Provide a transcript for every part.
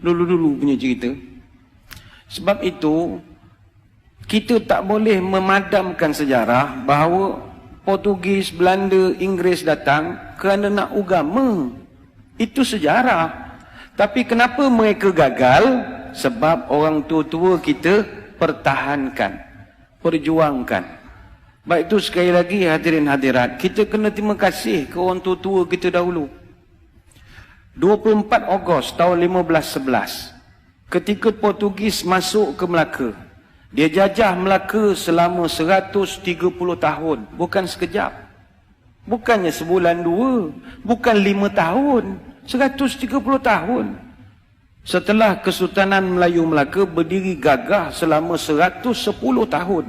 Dulu-dulu punya cerita. Sebab itu, kita tak boleh memadamkan sejarah bahawa Portugis, Belanda, Inggeris datang kerana nak agama. Itu sejarah. Tapi kenapa mereka gagal? Sebab orang tua-tua kita pertahankan, perjuangkan. Baik itu sekali lagi hadirin hadirat, kita kena terima kasih ke orang tua-tua kita dahulu. 24 Ogos tahun 1511, ketika Portugis masuk ke Melaka, dia jajah Melaka selama 130 tahun, bukan sekejap. Bukannya sebulan dua, bukan 5 tahun, 130 tahun. Setelah Kesultanan Melayu Melaka berdiri gagah selama 110 tahun.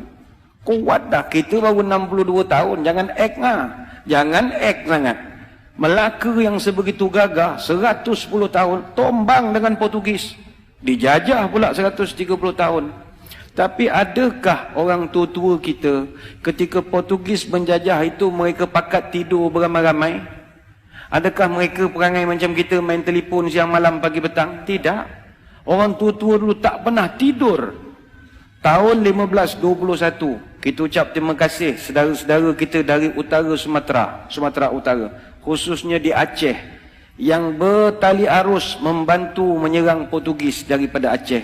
Kuat dah, kita baru 62 tahun, jangan act lah. Jangan act sangat. Melaka yang sebegitu gagah 110 tahun tombang dengan Portugis, dijajah pula 130 tahun. Tapi adakah orang tua-tua kita ketika Portugis menjajah itu mereka pakat tidur beramai-ramai? Adakah mereka perangai macam kita main telefon siang malam pagi petang? Tidak. Orang tua-tua dulu tak pernah tidur. Tahun 1521 kita ucap terima kasih saudara-saudara kita dari utara Sumatera Utara, khususnya di Aceh, yang bertali arus membantu menyerang Portugis daripada Aceh.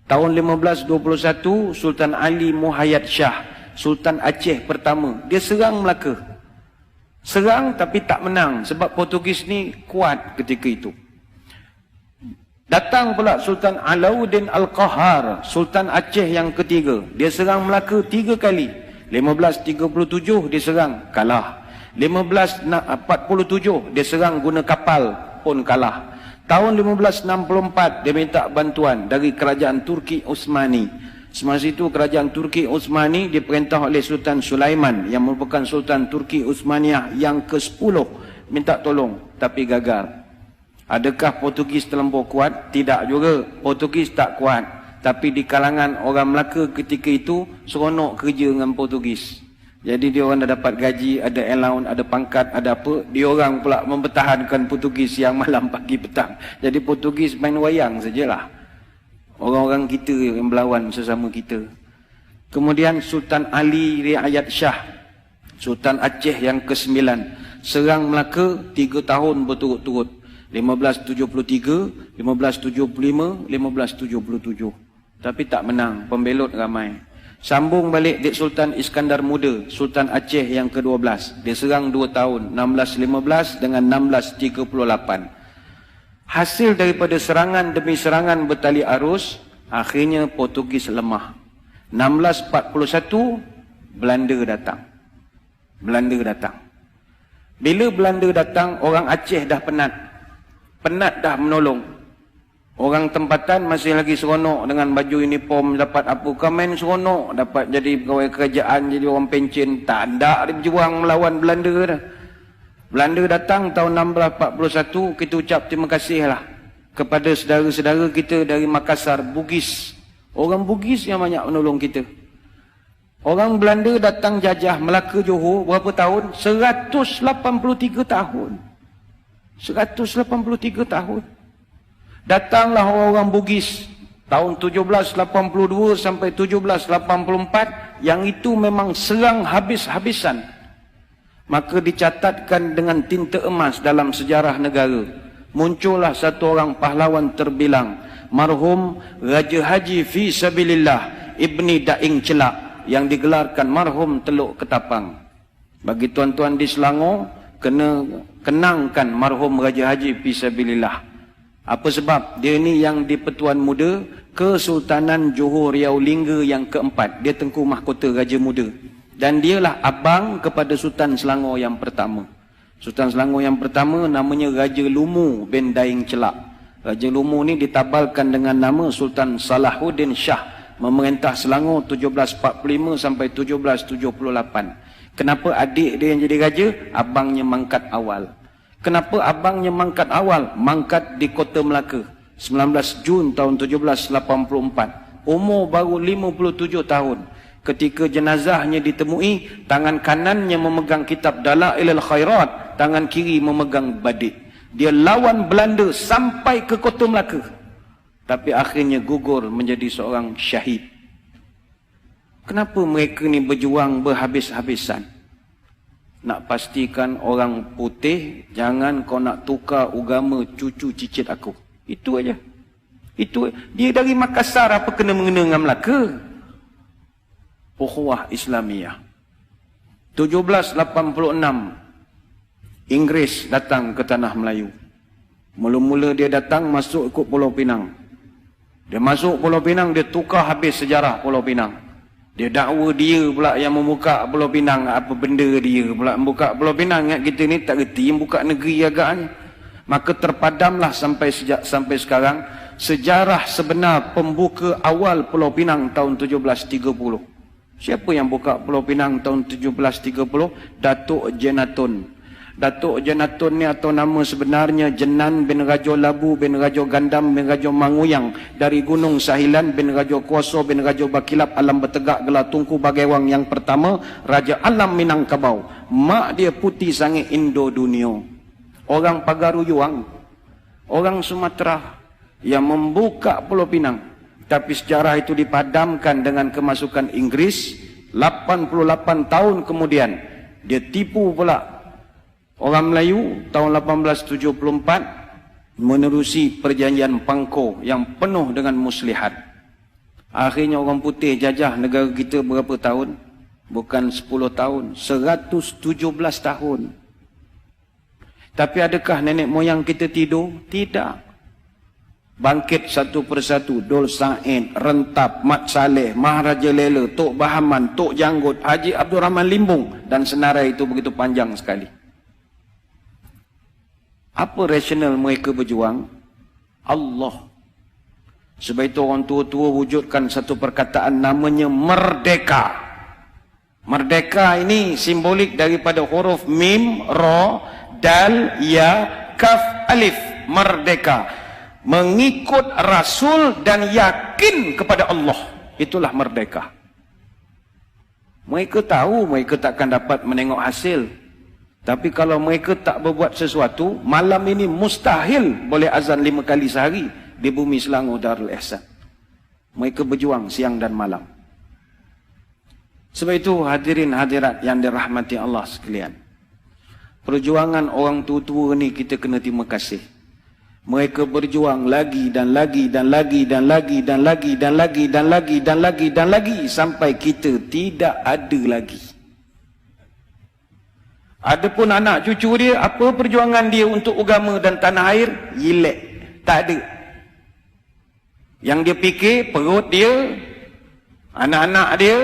Tahun 1521, Sultan Ali Muhayyad Shah, Sultan Aceh pertama, dia serang Melaka. Serang tapi tak menang sebab Portugis ni kuat ketika itu. Datang pula Sultan Alauddin Al-Qahar, Sultan Aceh yang ketiga. Dia serang Melaka 3 kali. 1537 dia serang, kalah. 1547 dia serang guna kapal, pun kalah. Tahun 1564 dia minta bantuan dari kerajaan Turki Utsmani. Semasa itu kerajaan Turki Utsmani diperintah oleh Sultan Sulaiman yang merupakan Sultan Turki Utsmaniyah yang ke-10, minta tolong tapi gagal. Adakah Portugis terlampau kuat? Tidak juga. Portugis tak kuat. Tapi di kalangan orang Melaka ketika itu seronok kerja dengan Portugis. Jadi dia orang dah dapat gaji, ada allowance, ada pangkat, ada apa. Dia orang pula mempertahankan Portugis siang malam pagi petang. Jadi Portugis main wayang sajalah. Orang-orang kita yang berlawan sesama kita. Kemudian Sultan Ali Riayat Shah, Sultan Aceh yang ke-9, serang Melaka 3 tahun berturut-turut. 1573, 1575, 1577. Tapi tak menang, pembelot ramai. Sambung balik Dik Sultan Iskandar Muda, Sultan Aceh yang ke-12. Dia serang 2 tahun, 1615 dengan 1638. Hasil daripada serangan demi serangan bertali arus, akhirnya Portugis lemah. 1641, Belanda datang. Bila Belanda datang, orang Aceh dah penat dah menolong. Orang tempatan masih lagi seronok dengan baju uniform, dapat apa, komen seronok, dapat jadi pegawai kerajaan, jadi orang pencen. Tak ada dia berjuang melawan Belanda dah. Belanda datang tahun 1641, kita ucap terima kasihlah kepada saudara-saudara kita dari Makassar, Bugis. Orang Bugis yang banyak menolong kita. Orang Belanda datang jajah Melaka Johor berapa tahun? 183 tahun. 183 tahun. Datanglah orang-orang Bugis tahun 1782 sampai 1784, yang itu memang serang habis-habisan. Maka dicatatkan dengan tinta emas dalam sejarah negara. Muncullah satu orang pahlawan terbilang, marhum Raja Haji Fi Sabilillah Ibni Daing Celak, yang digelarkan marhum Teluk Ketapang. Bagi tuan-tuan di Selangor, kena kenangkan marhum Raja Haji Fisabilillah. Apa sebab? Dia ni yang di Pertuan Muda Kesultanan Johor Riau Lingga yang ke-4. Dia Tengku Mahkota Raja Muda. Dan dialah abang kepada Sultan Selangor yang pertama. Sultan Selangor yang pertama namanya Raja Lumu bin Daing Celak. Raja Lumu ni ditabalkan dengan nama Sultan Salahuddin Shah, memerintah Selangor 1745 sampai 1778. Kenapa adik dia yang jadi raja? Abangnya mangkat awal. Kenapa abangnya mangkat awal? Mangkat di Kota Melaka 19 Jun tahun 1784. Umur baru 57 tahun. Ketika jenazahnya ditemui, tangan kanannya memegang kitab Dalailul Khairat, tangan kiri memegang badik. Dia lawan Belanda sampai ke Kota Melaka. tapi akhirnya gugur menjadi seorang syahid. Kenapa mereka ni berjuang berhabis-habisan? Nak pastikan orang putih, jangan kau nak tukar agama cucu cicit aku. Itu aja. Itu dia dari Makassar, apa kena mengena dengan Melaka? Ukhuwah Islamiyah. 1786 Inggeris datang ke tanah Melayu. Mula-mula dia datang masuk ikut Pulau Pinang. Dia masuk Pulau Pinang, dia tukar habis sejarah Pulau Pinang. Dia dakwa dia pula yang membuka Pulau Pinang. Apa benda dia pula membuka Pulau Pinang? Ingat kita ni tak reti yang buka negeri agaknya. Maka terpadamlah sampai sekarang sejarah sebenar pembuka awal Pulau Pinang tahun 1730. Siapa yang buka Pulau Pinang tahun 1730? Datuk Jenatun. Datuk Jenatun ni atau nama sebenarnya Jenan bin Rajo Labu bin Rajo Gandam bin Rajo Manguyang dari Gunung Sahilan bin Rajo Kuoso bin Rajo Bakilap Alam Bertegak Gelar Tungku Bagaiwang yang pertama, Raja Alam Minangkabau. Mak dia putih sangat Indo Dunia. Orang Pagaruyuang, orang Sumatera yang membuka Pulau Pinang. Tapi sejarah itu dipadamkan dengan kemasukan Inggris. 88 tahun kemudian dia tipu pula orang Melayu tahun 1874 menerusi perjanjian Pangko yang penuh dengan muslihat. Akhirnya orang putih jajah negara kita berapa tahun? Bukan 10 tahun, 117 tahun. Tapi adakah nenek moyang kita tidur? Tidak. Bangkit satu persatu, Dol Said, Rentap, Mat Saleh, Maharaja Lela, Tok Bahaman, Tok Janggut, Haji Abdul Rahman Limbung, dan senarai itu begitu panjang sekali. Apa rasional mereka berjuang? Allah. Sebab itu orang tua-tua wujudkan satu perkataan namanya merdeka. Merdeka ini simbolik daripada huruf mim, ra, dal, ya, kaf, alif. Merdeka. Mengikut Rasul dan yakin kepada Allah. Itulah merdeka. Mereka tahu mereka takkan dapat menengok hasil. Tapi kalau mereka tak berbuat sesuatu, malam ini mustahil boleh azan 5 kali sehari di bumi Selangor Darul Ihsan. Mereka berjuang siang dan malam. Sebab itu hadirin hadirat yang dirahmati Allah sekalian, perjuangan orang tua-tua ni kita kena terima kasih. Mereka berjuang lagi dan lagi dan lagi dan lagi dan lagi dan lagi dan lagi dan lagi dan lagi sampai kita tidak ada lagi. Adapun anak cucu dia, apa perjuangan dia untuk agama dan tanah air? Yilek. Tak ada. Yang dia fikir perut dia, anak-anak dia,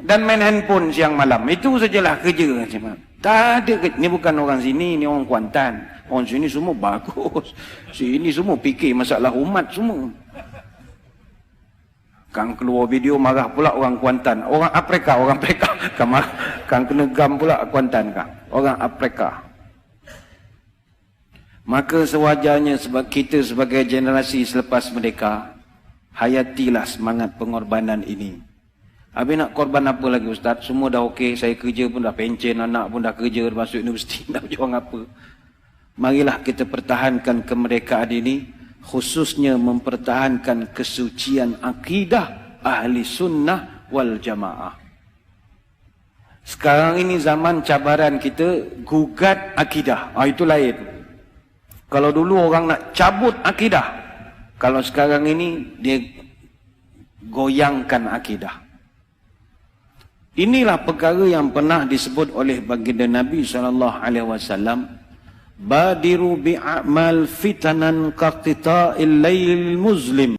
dan main handphone siang malam. Itu sajalah kerja. Tak ada. Ni bukan orang sini, ni orang Kuantan. Orang sini semua bagus. Sini semua fikir masalah umat semua. Kang keluar video marah pula orang Kuantan. Orang Afrika. Kang kena gam pula Kuantan kang. Orang Afrika. Maka sewajarnya sebab kita sebagai generasi selepas merdeka, hayatilah semangat pengorbanan ini. Habis nak korban apa lagi Ustaz? Semua dah okey, saya kerja pun dah pencen, anak pun dah kerja, masuk universiti, nak berjuang apa? Marilah kita pertahankan kemerdekaan ini, khususnya mempertahankan kesucian akidah ahli sunnah wal jamaah. Sekarang ini zaman cabaran kita gugat akidah. Itu lain. Kalau dulu orang nak cabut akidah, kalau sekarang ini dia goyangkan akidah. Inilah perkara yang pernah disebut oleh baginda Nabi SAW. Badiru bi'amal fitanan qaqtita'il lail muslim.